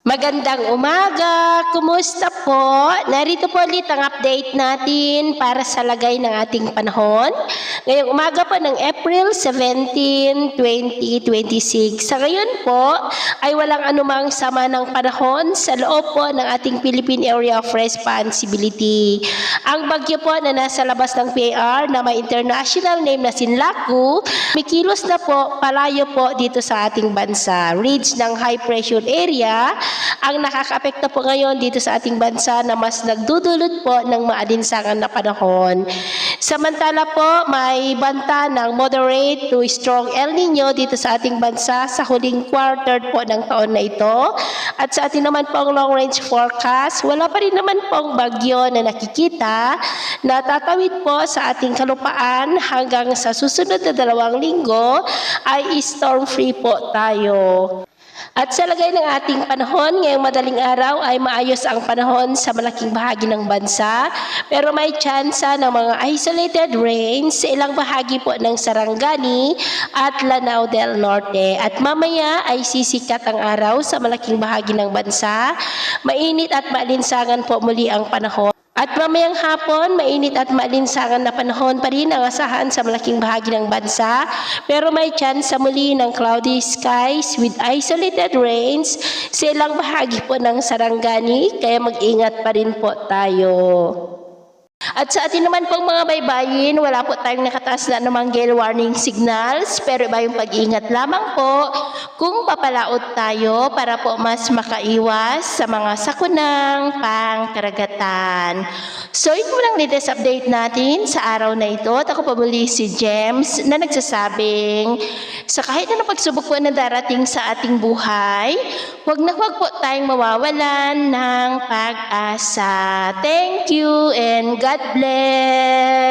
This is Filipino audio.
Magandang umaga! Kumusta po? Narito po ulit ang update natin para sa lagay ng ating panahon. Ngayong umaga po ng April 17, 2026. Sa ngayon po ay walang anumang sama ng panahon sa loob po ng ating Philippine Area of Responsibility. Ang bagyo po na nasa labas ng PAR na may international name na Sinlaku, may kilos na po palayo po dito sa ating bansa. Ridge ng high pressure area ang nakakaapekto po ngayon dito sa ating bansa na mas nagdudulot po ng maalinsangan na panahon. Samantala po, may banta ng moderate to strong El Nino dito sa ating bansa sa huling quarter po ng taon na ito. At sa ating naman pong long range forecast, wala pa rin naman pong bagyo na nakikita na tatawid po sa ating kalupaan hanggang sa susunod na 2 linggo ay storm-free po tayo. At sa lagay ng ating panahon, ngayong madaling araw ay maayos ang panahon sa malaking bahagi ng bansa, pero may tsansa ng mga isolated rains sa ilang bahagi po ng Sarangani at Lanao del Norte. At mamaya ay sisikat ang araw sa malaking bahagi ng bansa, mainit at maalinsangan po muli ang panahon. At mamayang hapon, mainit at maalinsangan na panahon pa rin ang asahan sa malaking bahagi ng bansa, pero may chance sa muli ng cloudy skies with isolated rains sa ilang bahagi po ng Sarangani, kaya mag-ingat pa rin po tayo. At sa atin naman pong mga baybayin, wala po tayong nakataas na namang gale warning signals, pero iba yung pag-iingat lamang po kung papalaot tayo para po mas makaiwas sa mga sakunang pangkaragatan. So ito lang latest update natin sa araw na ito. At ako pa muli si James na nagsasabing sa kahit na pagsubok po na darating sa ating buhay, huwag na huwag po tayong mawawalan ng pag-asa. Thank you and God bless!